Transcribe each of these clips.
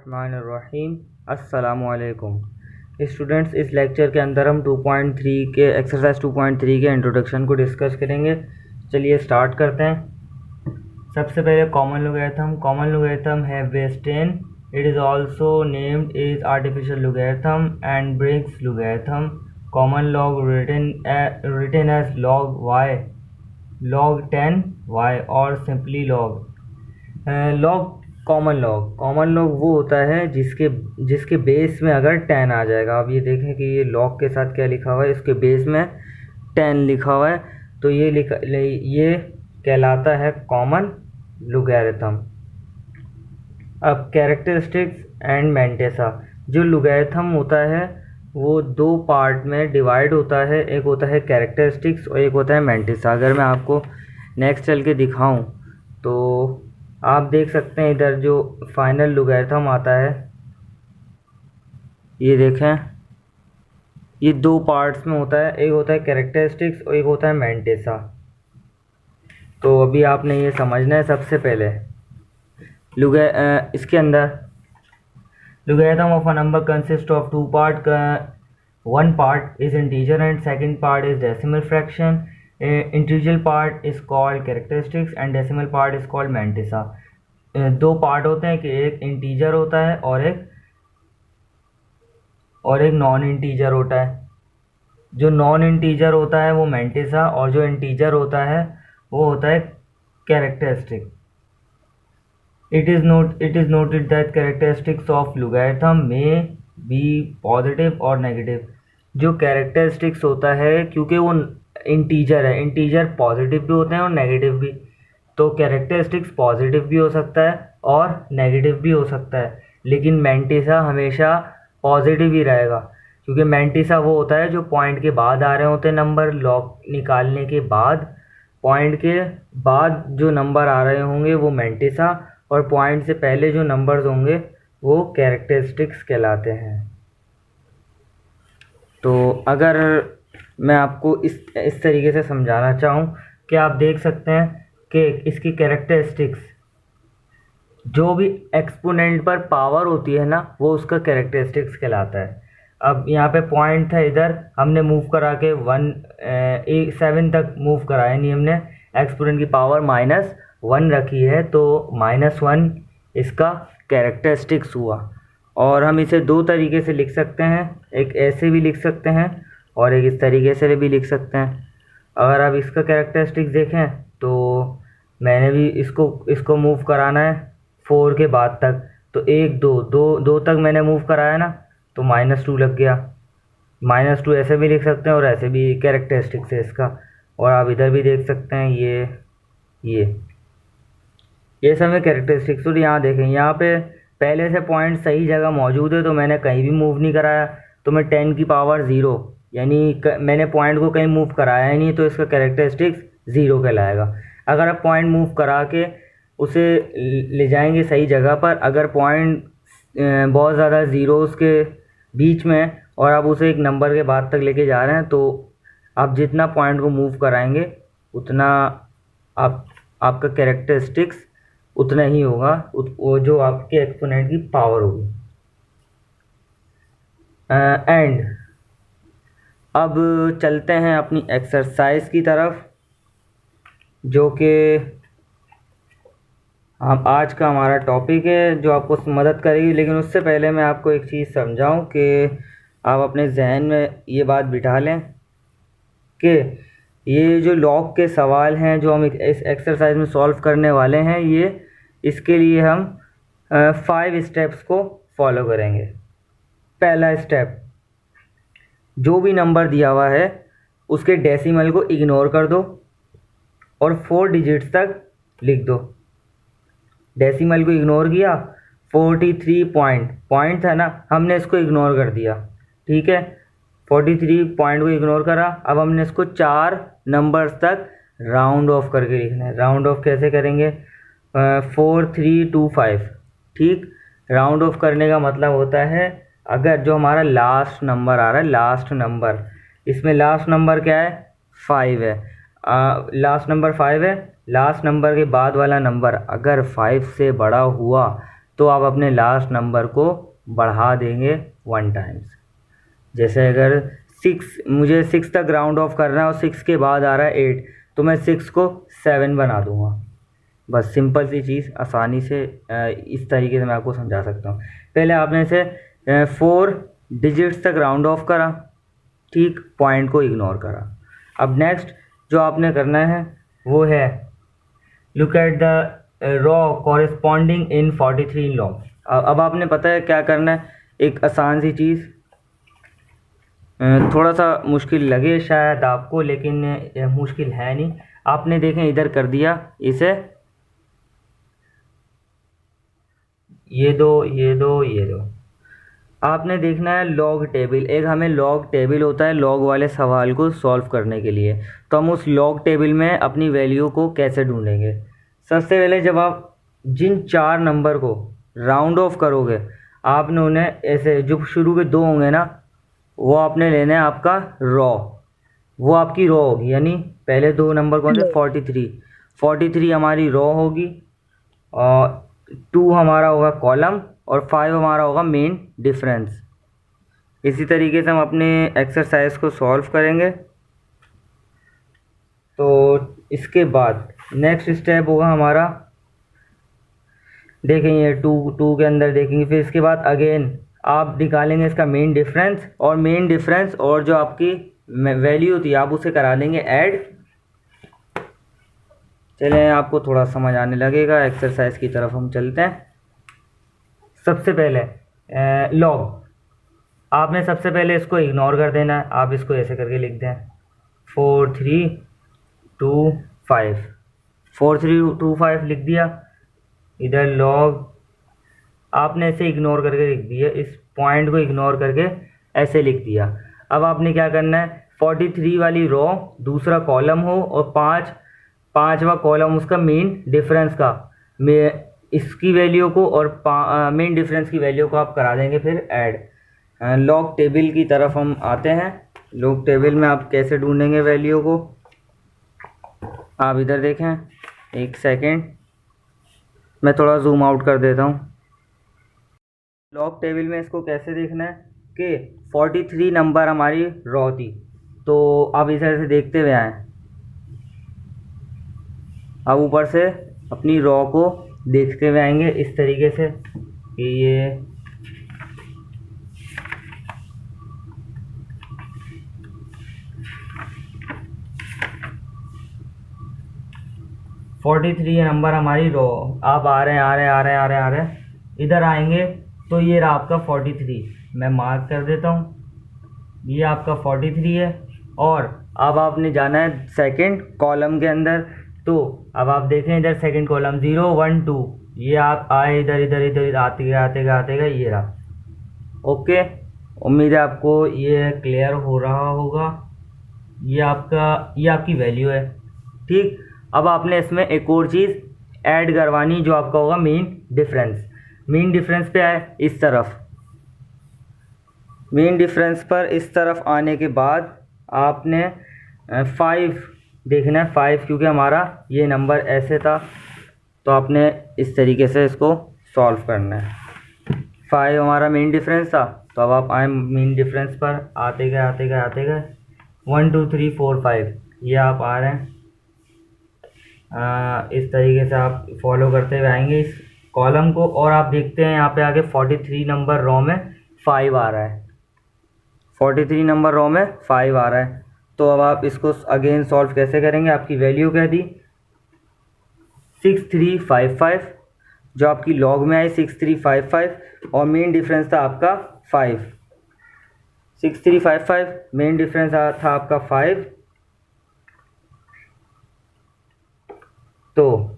बिस्मिल्लाहिर्रहमानिर्रहीम। अस्सलामुअलैकुम स्टूडेंट्स, इस लेक्चर के अंदर हम 2.3 के एक्सरसाइज 2.3 के इंट्रोडक्शन को डिस्कस करेंगे। चलिए स्टार्ट करते हैं। सबसे पहले कॉमन लोगैरिथम है base 10। It is also named is artificial logarithm and Briggs logarithm. Common log written as log y, log 10y और सिंपली log। कॉमन लॉग वो होता है जिसके बेस में अगर 10 आ जाएगा। आप ये देखें कि ये लॉग के साथ क्या लिखा हुआ है, इसके बेस में 10 लिखा हुआ है, तो ये कहलाता है कॉमन लोगैरिथम। अब कैरेक्टरिस्टिक्स एंड मेंटेसा। जो लोगैरिथम होता है वो दो पार्ट में डिवाइड होता है, एक होता है कैरेक्टरिस्टिक्स और एक होता है मेंटेसा। अगर मैं आपको नेक्स्ट चल के दिखाऊं तो आप देख सकते हैं इधर जो फाइनल लोगैरिथम आता है, ये देखें, ये दो पार्ट्स में होता है, एक होता है कैरेक्टरिस्टिक्स और एक होता है मेंटेसा। तो अभी आपने ये समझना है। सबसे पहले इसके अंदर logarithm of a number consists of two part. One part is integer and second part is decimal fraction. Integer part is called characteristics and decimal part is called mantissa. दो पार्ट होते हैं कि एक इंटीजर होता है और एक non integer होता है। जो नॉन इंटीजर होता है वो मेंटिसा और जो इंटीजर होता है वो होता है characteristic. It is noted that characteristics of logarithm may be positive और negative। जो characteristics होता है, क्योंकि वो इंटीजर है, इंटीजर पॉजिटिव भी होते हैं और नेगेटिव भी, तो कैरेक्टरिस्टिक्स पॉजिटिव भी हो सकता है और नेगेटिव भी हो सकता है, लेकिन मेंटिसा हमेशा पॉजिटिव ही रहेगा, क्योंकि मेंटिसा वो होता है जो पॉइंट के बाद आ रहे होते हैं नंबर। लॉग निकालने के बाद पॉइंट के बाद जो नंबर आ रहे होंगे वो मेंटिसा, और पॉइंट से पहले जो नंबर्स होंगे वो कैरेक्टरिस्टिक्स कहलाते हैं। तो अगर मैं आपको इस तरीके से समझाना चाहूँ कि आप देख सकते हैं कि इसकी कैरेक्टरिस्टिक्स, जो भी एक्सपोनेंट पर पावर होती है ना, वो उसका कैरेक्टरिस्टिक्स कहलाता है। अब यहाँ पे पॉइंट था, इधर हमने मूव करा के 7 तक मूव कराया, यानी हमने एक्सपोनेंट की पावर -1 रखी है, तो -1 इसका कैरेक्टरिस्टिक्स हुआ। और हम इसे दो तरीके से लिख सकते हैं, एक ऐसे भी लिख सकते हैं और एक इस तरीके से भी लिख सकते हैं। अगर आप इसका कैरेक्टरिस्टिक्स देखें तो मैंने भी इसको मूव कराना है 4 के बाद तक, तो 1 2 तक मैंने मूव कराया ना, तो -2 लग गया। -2 ऐसे भी लिख सकते हैं और ऐसे भी कैरेक्टरिस्टिक्स है इसका। और आप इधर भी देख सकते हैं, ये सब है कैरेक्टरिस्टिक्स। तो यहाँ देखें, यहाँ पे पहले से पॉइंट सही जगह मौजूद है, तो मैंने कहीं भी मूव नहीं कराया, तो मैं 10 की पावर 0, यानी मैंने पॉइंट को कहीं मूव कराया ही नहीं, तो इसका कैरेक्टरिस्टिक्स 0 कहलाएगा। अगर आप पॉइंट मूव करा के उसे ले जाएंगे सही जगह पर, अगर पॉइंट बहुत ज़्यादा ज़ीरोज़ के बीच में और आप उसे एक नंबर के बाद तक लेके जा रहे हैं, तो आप जितना पॉइंट को मूव कराएंगे उतना आपका कैरेक्टरिस्टिक्स उतना ही होगा, वो जो आपके एक्सपोनेंट की पावर होगी। एंड अब चलते हैं अपनी एक्सरसाइज की तरफ, जो कि आज का हमारा टॉपिक है, जो आपको मदद करेगी। लेकिन उससे पहले मैं आपको एक चीज़ समझाऊं कि आप अपने जहन में ये बात बिठा लें कि ये जो लॉग के सवाल हैं जो हम इस एक्सरसाइज में सॉल्व करने वाले हैं, इसके लिए हम 5 स्टेप्स को फॉलो करेंगे। पहला स्टेप, जो भी नंबर दिया हुआ है उसके डेसिमल को इग्नोर कर दो और 4 डिजिट्स तक लिख दो। डेसिमल को इग्नोर किया, 43 पॉइंट था ना, हमने इसको इग्नोर कर दिया, ठीक है। 43 पॉइंट को इग्नोर करा। अब हमने इसको 4 नंबर्स तक राउंड ऑफ करके लिखना है। राउंड ऑफ कैसे करेंगे? 4 3 2 5, ठीक। राउंड ऑफ करने का मतलब होता है, अगर जो हमारा लास्ट नंबर आ रहा है, लास्ट नंबर, इसमें लास्ट नंबर क्या है? 5 है। लास्ट नंबर 5 है, लास्ट नंबर के बाद वाला नंबर अगर 5 से बड़ा हुआ तो आप अपने लास्ट नंबर को बढ़ा देंगे 1 टाइम्स। जैसे अगर 6, मुझे 6 तक राउंड ऑफ करना है और 6 के बाद आ रहा है 8, तो मैं 6 को 7 बना दूंगा। बस सिंपल सी चीज़, आसानी से इस तरीके से मैं आपको समझा सकता हूँ। पहले आपने इसे 4 डिजिट्स तक राउंड ऑफ करा, ठीक, पॉइंट को इग्नोर करा। अब नेक्स्ट जो आपने करना है वो है look at the raw corresponding in 43 log. अब आपने पता है क्या करना है, एक आसान सी चीज़, थोड़ा सा मुश्किल लगे शायद आपको, लेकिन मुश्किल है नहीं। आपने देखें इधर कर दिया इसे, ये दो, ये दो, ये दो। आपने देखना है लॉग टेबल, एक हमें लॉग टेबल होता है लॉग वाले सवाल को सॉल्व करने के लिए। तो हम उस लॉग टेबल में अपनी वैल्यू को कैसे ढूंढेंगे? सबसे पहले जब आप जिन 4 नंबर को राउंड ऑफ करोगे, आपने उन्हें ऐसे, जो शुरू के 2 होंगे ना, वो आपने लेना है आपका रॉ, वो आपकी रॉ होगी। यानी पहले 2 नंबर कौन से? 43 हमारी रॉ होगी, और 2 हमारा होगा कॉलम, और 5 हमारा होगा मेन डिफरेंस। इसी तरीके से हम अपने एक्सरसाइज को सॉल्व करेंगे। तो इसके बाद नेक्स्ट स्टेप होगा हमारा, देखेंगे 2 के अंदर देखेंगे, फिर इसके बाद अगेन आप निकालेंगे इसका मेन डिफरेंस, और मेन डिफरेंस और जो आपकी वैल्यू थी आप उसे करा देंगे ऐड। चलें, आपको थोड़ा समझ आने लगेगा, एक्सरसाइज की तरफ हम चलते हैं। सबसे पहले लॉग, आपने सबसे पहले इसको इग्नोर कर देना है। आप इसको ऐसे करके लिख दें 4 3 2 5, 4 3 2 5 लिख दिया। इधर लॉग आपने ऐसे इग्नोर करके लिख दिया, इस पॉइंट को इग्नोर करके ऐसे लिख दिया। अब आपने क्या करना है, 43 वाली रॉ दूसरा कॉलम हो, और 5वां कॉलम उसका मेन डिफरेंस का, इसकी वैल्यू को और मेन डिफरेंस की वैल्यू को आप करा देंगे फिर ऐड। लॉग टेबल की तरफ हम आते हैं। लॉग टेबल में आप कैसे ढूंढेंगे वैल्यू को, आप इधर देखें, एक सेकेंड, मैं थोड़ा जूम आउट कर देता हूँ। लॉग टेबल में इसको कैसे देखना है कि 43 नंबर हमारी रॉ थी, तो अब इधर से देखते हुए आए, अब ऊपर से अपनी रॉ को देखते हुए आएंगे इस तरीके से कि ये फोर्टी थ्री नंबर हमारी रो। आप आ रहे हैं, इधर आएंगे तो ये रहा आपका 43, मैं मार्क कर देता हूँ, ये आपका 43 है। और अब आपने जाना है सेकंड कॉलम के अंदर, तो अब आप देखें इधर सेकंड कॉलम 0 1 2, ये आप आए इधर आते गए ये रहा। ओके, उम्मीद है आपको ये क्लियर हो रहा होगा। ये आपकी वैल्यू है, ठीक। अब आपने इसमें एक और चीज़ ऐड करवानी, जो आपका होगा मेन डिफरेंस पे आए इस तरफ, मेन डिफरेंस पर इस तरफ आने के बाद आपने 5 देखना है, 5 क्योंकि हमारा ये नंबर ऐसे था, तो आपने इस तरीके से इसको सॉल्व करना है। 5 हमारा मेन डिफरेंस था, तो अब आप आए मेन डिफरेंस पर, आते गए 1 2 3 4 5, ये आप आ रहे हैं। इस तरीके से आप फॉलो करते हुए आएंगे इस कॉलम को, और आप देखते हैं यहाँ पे आगे 43 नंबर रो में 5 आ रहा है, 43 नंबर रो में 5 आ रहा है। तो अब आप इसको अगेन सॉल्व कैसे करेंगे, आपकी वैल्यू क्या थी 6355, जो आपकी लॉग में आई 6355, और मेन डिफरेंस था आपका 5, 6355 मेन डिफरेंस था आपका 5। तो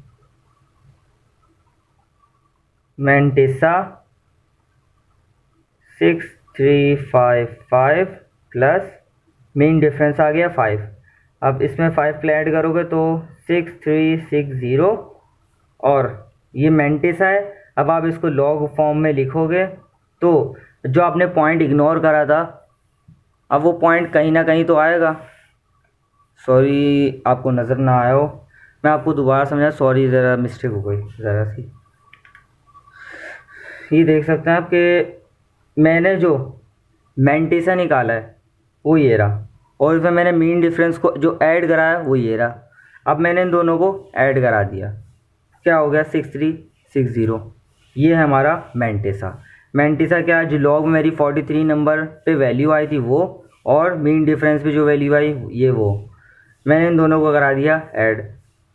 मैंटिसा 6355 प्लस मेन डिफरेंस आ गया 5। अब इसमें 5 प्ले ऐड करोगे तो 6360, और ये मैंटिसा है। अब आप इसको लॉग फॉर्म में लिखोगे तो जो आपने पॉइंट इग्नोर करा था, अब वो पॉइंट कहीं ना कहीं तो आएगा। सॉरी आपको नज़र ना आया हो, मैं आपको दोबारा समझा, सॉरी ज़रा मिस्टेक हो गई ज़रा सी। ये देख सकते हैं आप कि मैंने जो मैंटिसा निकाला है वो ये रहा, और इसमें मैंने मीन डिफरेंस को जो ऐड करा है वो ये रहा। अब मैंने इन दोनों को ऐड करा दिया, क्या हो गया 6360। ये है हमारा मैंटिसा। मैंटिसा क्या, जो लॉग में मेरी 43 नंबर पे वैल्यू आई थी वो, और मीन डिफरेंस पे जो वैल्यू आई ये वो, मैंने इन दोनों को करा दिया ऐड।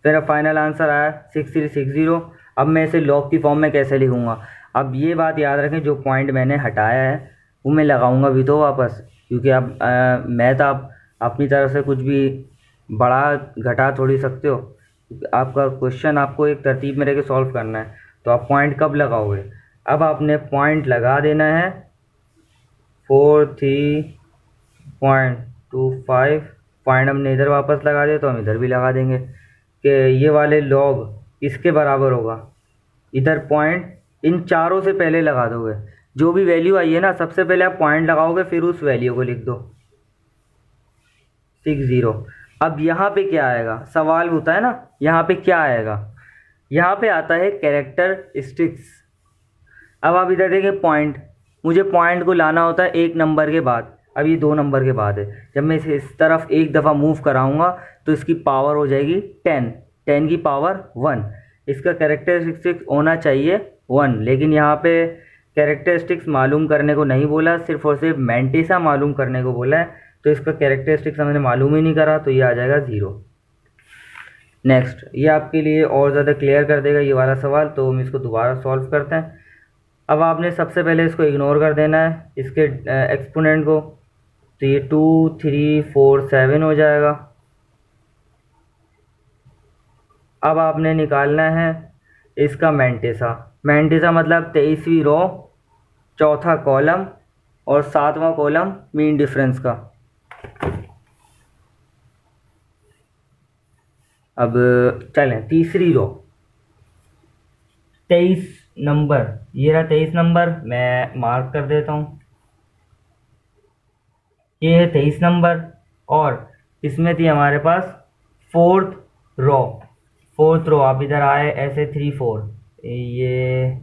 मेरा फाइनल आंसर आया 6360। अब मैं इसे लॉग की फॉर्म में कैसे लिखूँगा? अब ये बात याद रखें, जो पॉइंट मैंने हटाया है वो मैं लगाऊंगा भी तो वापस, क्योंकि अब मैं तो आप अपनी तरफ से कुछ भी बढ़ा घटा थोड़ी सकते हो। आपका क्वेश्चन आपको एक तरतीब में रह के सॉल्व करना है, तो आप पॉइंट कब लगाओगे? अब आपने पॉइंट लगा देना है 43.25। पॉइंट हमने इधर वापस लगा दिया तो हम इधर भी लगा देंगे कि ये वाले लॉग इसके बराबर होगा। इधर पॉइंट इन चारों से पहले लगा दोगे, जो भी वैल्यू आई है ना सबसे पहले आप पॉइंट लगाओगे, फिर उस वैल्यू को लिख दो 60। अब यहाँ पे क्या आएगा, सवाल होता है ना, यहाँ पे क्या आएगा? यहाँ पे आता है कैरेक्टरिस्टिक्स। अब आप इधर देखिए पॉइंट, मुझे पॉइंट को लाना होता है एक नंबर के बाद। अब ये 2 नंबर के बाद है, जब मैं इसे इस तरफ एक दफ़ा मूव कराऊंगा तो इसकी पावर हो जाएगी 10 की पावर 1। इसका कैरेक्टरिस्टिक्स होना चाहिए 1, लेकिन यहाँ पे कैरेक्टरिस्टिक्स मालूम करने को नहीं बोला, सिर्फ और सिर्फ मैंटिसा मालूम करने को बोला है। तो इसका कैरेक्टरिस्टिक्स हमने मालूम ही नहीं करा, तो ये आ जाएगा 0। नेक्स्ट, ये आपके लिए और ज़्यादा क्लियर कर देगा ये वाला सवाल, तो हम इसको दोबारा सॉल्व करते हैं। अब आपने सबसे पहले इसको इग्नोर कर देना है, इसके एक्सपोनेंट को, तो ये 2 3 4 7 हो जाएगा। अब आपने निकालना है इसका मैंटिसा। मैंटिसा मतलब 23वीं रो, चौथा कॉलम और 7वां कॉलम मीन डिफरेंस का। अब चलें तीसरी रो, 23 नंबर, ये रहा 23 नंबर, मैं मार्क कर देता हूँ। ये है 23 नंबर, और इसमें थी हमारे पास 4th रो। 4th रो, आप इधर आए ऐसे 3 4, ये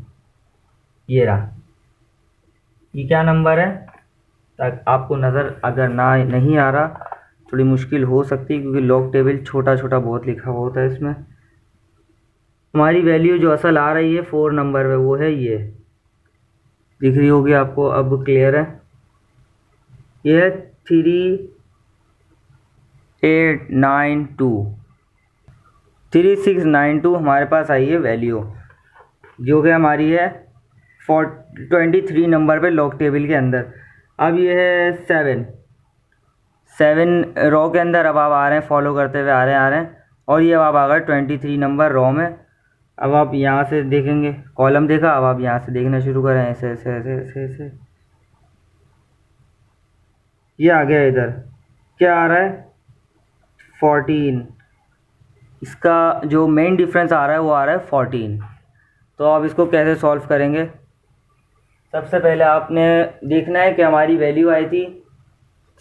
रहा। ये क्या नंबर है? तक आपको नज़र अगर नहीं आ रहा, थोड़ी मुश्किल हो सकती है क्योंकि लॉग टेबल छोटा छोटा बहुत लिखा हुआ होता है इसमें। हमारी वैल्यू जो असल आ रही है 4 नंबर पे वो है ये, दिख रही होगी आपको, अब क्लियर है। ये 3692 हमारे पास आई है वैल्यू, जो कि हमारी है 23 नंबर पे लॉग टेबल के अंदर। अब ये है 7 रो के अंदर। अब आप आ रहे हैं, फॉलो करते हुए आ रहे हैं, और ये अब आप आ गए 23 नंबर रो में। अब आप यहाँ से देखेंगे, कॉलम देखा, अब आप यहाँ से देखना शुरू करें, ऐसे ऐसे ऐसे ऐसे ऐसे, ये आ गया। इधर क्या आ रहा है 14, इसका जो मेन डिफरेंस आ रहा है वो आ रहा है 14। तो आप इसको कैसे सॉल्व करेंगे? सबसे पहले आपने देखना है कि हमारी वैल्यू आई थी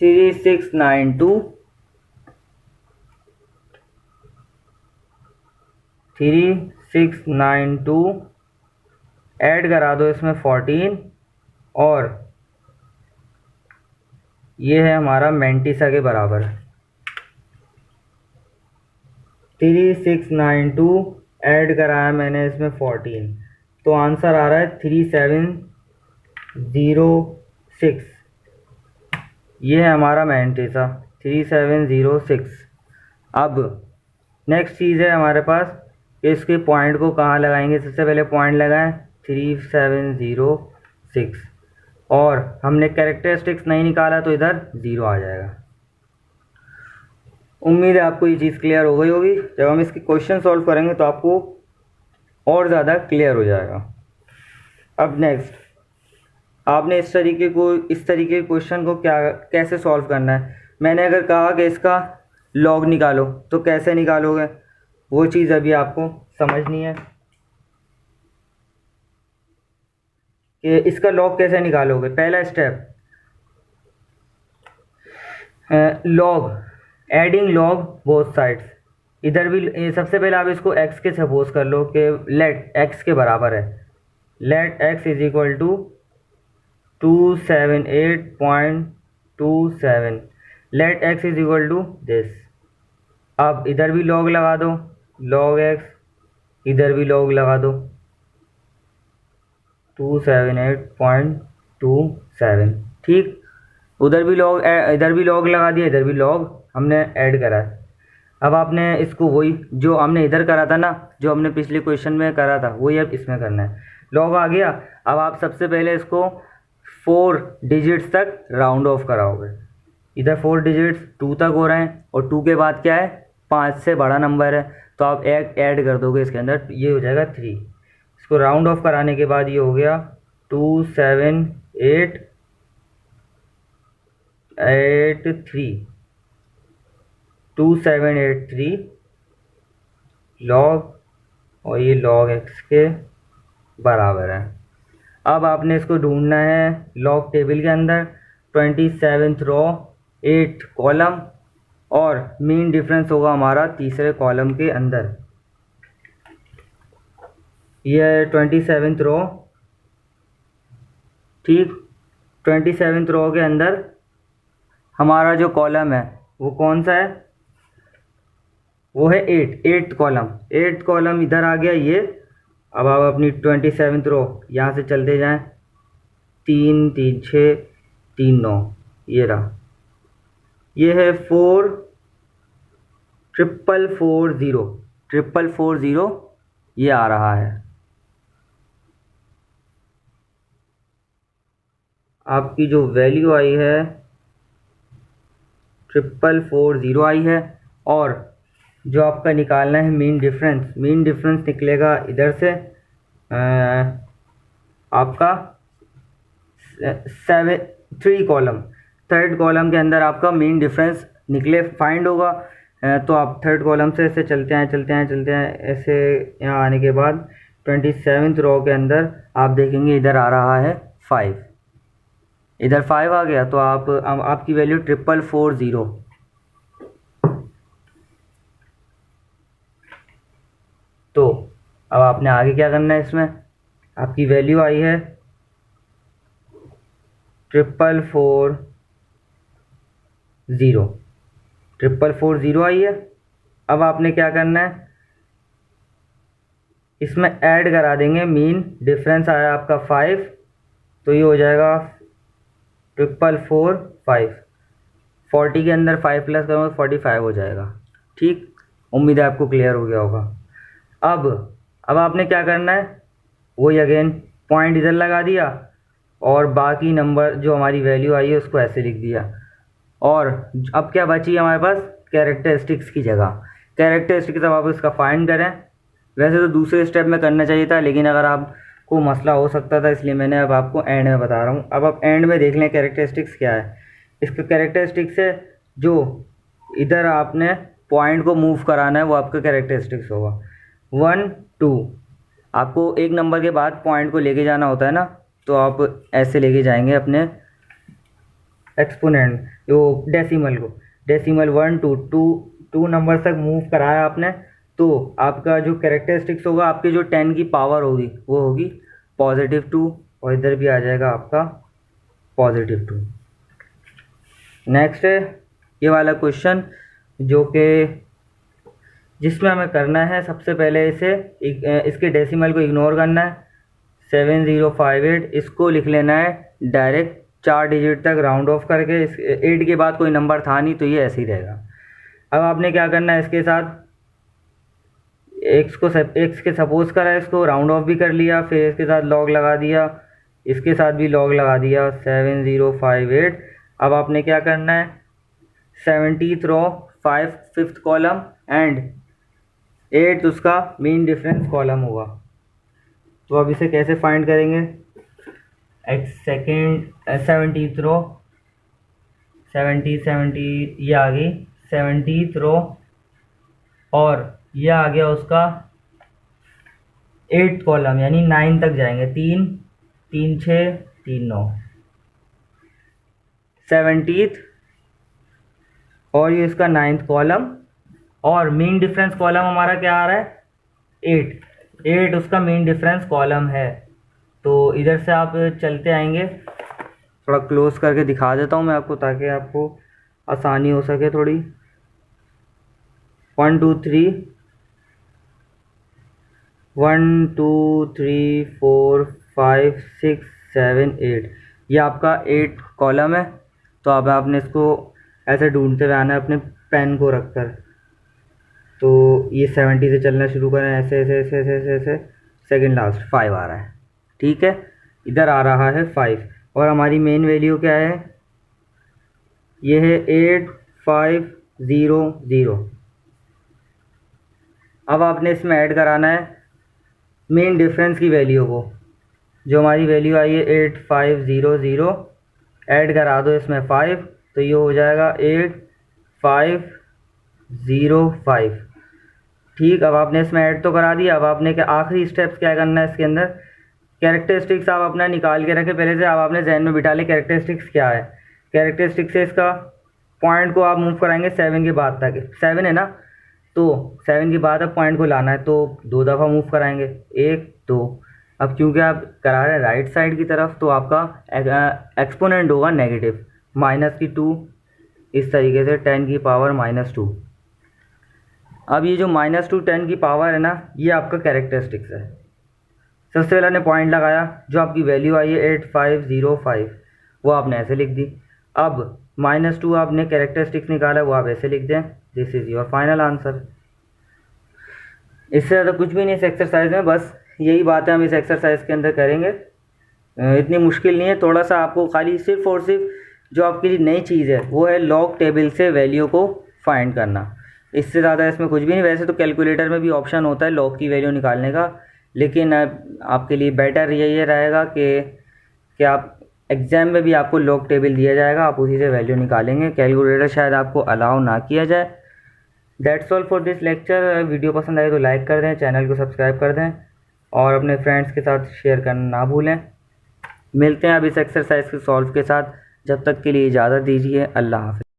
3692 ऐड करा दो इसमें 14, और ये है हमारा मैंटिसा के बराबर। 3692 ऐड कराया मैंने इसमें 14, तो आंसर आ रहा है 3706। ये है हमारा मैंटिसा 3706। अब नेक्स्ट चीज़ है हमारे पास कि इसके पॉइंट को कहाँ लगाएंगे। सबसे पहले पॉइंट लगाएं 3706, और हमने कैरेक्टरिस्टिक्स नहीं निकाला तो इधर 0 आ जाएगा। उम्मीद है आपको ये चीज़ क्लियर हो गई होगी। जब हम इसके क्वेश्चन सॉल्व करेंगे तो आपको और ज़्यादा क्लियर हो जाएगा। अब नेक्स्ट, आपने इस तरीके के क्वेश्चन को कैसे सॉल्व करना है। मैंने अगर कहा कि इसका लॉग निकालो तो कैसे निकालोगे, वो चीज़ अभी आपको समझनी है कि इसका लॉग कैसे निकालोगे। पहला step, log, adding log both sides. इधर भी सबसे पहले आप इसको x के सपोज कर लो कि लेट x के बराबर है, let x is equal to 278.27, let x is equal to this. अब इधर भी लॉग लगा दो, log x, इधर भी लॉग लगा दो 278.27, ठीक। उधर भी लॉग, इधर भी लॉग लगा दिया, इधर भी लॉग हमने ऐड करा है। अब आपने इसको वही जो हमने इधर करा था ना, जो हमने पिछले क्वेश्चन में करा था, वही अब इसमें करना है। लॉग आ गया। अब आप सबसे पहले इसको 4 डिजिट्स तक राउंड ऑफ कराओगे। इधर 4 डिजिट्स 2 तक हो रहे हैं, और 2 के बाद क्या है, 5 से बड़ा नंबर है, तो आप एक ऐड कर दोगे इसके अंदर, ये हो जाएगा 3। इसको राउंड ऑफ कराने के बाद ये हो गया 2783 लॉग, और ये लॉग एक्स के बराबर है। अब आपने इसको ढूंढना है लॉग टेबल के अंदर, 27th रो 8 कॉलम, और मीन डिफरेंस होगा हमारा तीसरे कॉलम के अंदर। ये है 27th रो, ठीक। 27th रो के अंदर हमारा जो कॉलम है वो कौन सा है, वो है 8 कॉलम। 8 कॉलम इधर आ गया ये। अब आप अपनी 27th रो यहाँ से चलते जाएं, 3 3 6 3 9, ये रहा, ये है 44440 ये आ रहा है। आपकी जो वैल्यू आई है 44440 आई है। और जो आपका निकालना है मीन डिफरेंस, मीन डिफरेंस निकलेगा इधर से आपका 3 कॉलम, 3rd कॉलम के अंदर आपका मीन डिफरेंस निकले, फाइंड होगा। तो आप 3rd कॉलम से ऐसे चलते हैं ऐसे, यहाँ आने के बाद 27th रो के अंदर आप देखेंगे इधर आ रहा है 5, इधर 5 आ गया, तो आपकी वैल्यू 4440। तो अब आपने आगे क्या करना है, इसमें आपकी वैल्यू आई है 4440 आई है। अब आपने क्या करना है, इसमें ऐड करा देंगे मीन डिफरेंस आया आपका 5, तो ये हो जाएगा 4445। 40 के अंदर 5 प्लस करूँगा तो 45 हो जाएगा, ठीक। उम्मीद है आपको क्लियर हो गया होगा। अब आपने क्या करना है, वही अगेन पॉइंट इधर लगा दिया, और बाकी नंबर जो हमारी वैल्यू आई है उसको ऐसे लिख दिया। और अब क्या बची हमारे पास, कैरेक्टरिस्टिक्स की जगह। कैरेक्टरिस्टिक्स अब आप इसका फाइंड करें। वैसे तो दूसरे स्टेप में करना चाहिए था, लेकिन अगर आपको मसला हो सकता था, इसलिए मैंने अब आपको एंड में बता रहा हूँ। अब आप एंड में देख लें कैरेक्टरिस्टिक्स क्या है। इसका कैरेक्टरिस्टिक्स है जो इधर आपने पॉइंट को मूव कराना है, वो आपका कैरेक्टरिस्टिक्स होगा। 1 2, आपको एक नंबर के बाद पॉइंट को लेके जाना होता है ना, तो आप ऐसे लेके जाएंगे अपने एक्सपोनेंट, वो डेसिमल को, डेसिमल 1 2 2 नंबर तक मूव कराया आपने, तो आपका जो कैरेक्टरिस्टिक्स होगा, आपके जो 10 की पावर होगी वो होगी +2, और इधर भी आ जाएगा आपका +2। नेक्स्ट है ये वाला क्वेश्चन, जो कि जिसमें हमें करना है सबसे पहले इसके डेसिमल को इग्नोर करना है। 7058 इसको लिख लेना है डायरेक्ट 4 डिजिट तक राउंड ऑफ करके। 8 के बाद कोई नंबर था नहीं, तो ये ऐसे ही रहेगा। अब आपने क्या करना है, इसके साथ एक्स के सपोज करा, इसको राउंड ऑफ भी कर लिया, फिर इसके साथ लॉग लगा दिया, इसके साथ भी लॉग लगा दिया 7058। अब आपने क्या करना है, 70th row 5th column and 8 उसका मीन डिफरेंस कॉलम होगा। तो अब इसे कैसे फाइंड करेंगे, सेकेंड 70th रो 70 ये आ गई 70th रो, और ये आ गया उसका 8th कॉलम, यानी 9 तक जाएंगे, 3 3 6 3 9, 70th और ये इसका 9th कॉलम, और मीन डिफरेंस कॉलम हमारा क्या आ रहा है 8 उसका मीन डिफरेंस कॉलम है। तो इधर से आप चलते आएंगे, थोड़ा क्लोज करके दिखा देता हूँ मैं आपको ताकि आपको आसानी हो सके थोड़ी। 1 2 3 1 2 3 4 5 6 7 8, ये आपका 8 कॉलम है। तो अब आपने इसको ऐसे ढूंढते हुए आना है अपने पेन को रख कर। तो ये 70 से चलना शुरू करें, ऐसे ऐसे ऐसे ऐसे ऐसे ऐसे, सेकेंड लास्ट 5 आ रहा है, ठीक है। इधर आ रहा है 5 और हमारी मेन वैल्यू क्या है, ये है 8 5 0 0। अब आपने इसमें ऐड कराना है मेन डिफरेंस की वैल्यू को, जो हमारी वैल्यू आई है 8 5 0 0, ऐड करा दो इसमें 5, तो ये हो जाएगा 8 5 0 5, ठीक। अब आपने इसमें ऐड तो करा दिया, अब आपने क्या आखिरी स्टेप्स क्या करना है इसके अंदर, कैरेक्टरिस्टिक्स आप अपना निकाल के रखें पहले से। अब आपने जहन में बिठा ले कैरेक्टरिस्टिक्स क्या है। कैरेक्टरिस्टिक्स से इसका पॉइंट को आप मूव कराएंगे 7 के बाद तक, 7 है ना, तो 7 के बाद अब पॉइंट को लाना है, तो 2 दफ़ा मूव कराएंगे, 1 2। अब क्योंकि आप करा रहे हैं राइट साइड की तरफ, तो आपका एक्सपोनेंट होगा नेगेटिव, -2, इस तरीके से 10 की पावर -2। अब ये जो -2 10 की पावर है ना, ये आपका कैरेक्टरिस्टिक्स है। सबसे पहले आपने पॉइंट लगाया, जो आपकी वैल्यू आई है 8505, वो आपने ऐसे लिख दी। अब -2 आपने कैरेक्टरिस्टिक्स निकाला, वो आप ऐसे लिख दें, this is your final answer. इससे ज़्यादा कुछ भी नहीं इस एक्सरसाइज में, बस यही बात है हम इस एक्सरसाइज के अंदर करेंगे। इतनी मुश्किल नहीं है, थोड़ा सा आपको खाली सिर्फ और सिर्फ जो आपके लिए नई चीज़ है वो है लॉग टेबल से वैल्यू को फाइंड करना। इससे ज़्यादा इसमें कुछ भी नहीं। वैसे तो कैलकुलेटर में भी ऑप्शन होता है लॉग की वैल्यू निकालने का, लेकिन आपके लिए बेटर ये रहेगा कि आप एग्ज़ाम में भी आपको लॉग टेबल दिया जाएगा, आप उसी से वैल्यू निकालेंगे। कैलकुलेटर शायद आपको अलाउ ना किया जाए। That's all for this lecture. Video पसंद आए तो लाइक कर दें, चैनल को सब्सक्राइब कर दें और अपने फ्रेंड्स के साथ शेयर करना ना भूलें। मिलते हैं अब इस एक्सरसाइज के सॉल्व के साथ, जब तक के लिए इजाज़त दीजिए। अल्लाह हाफ़िज़।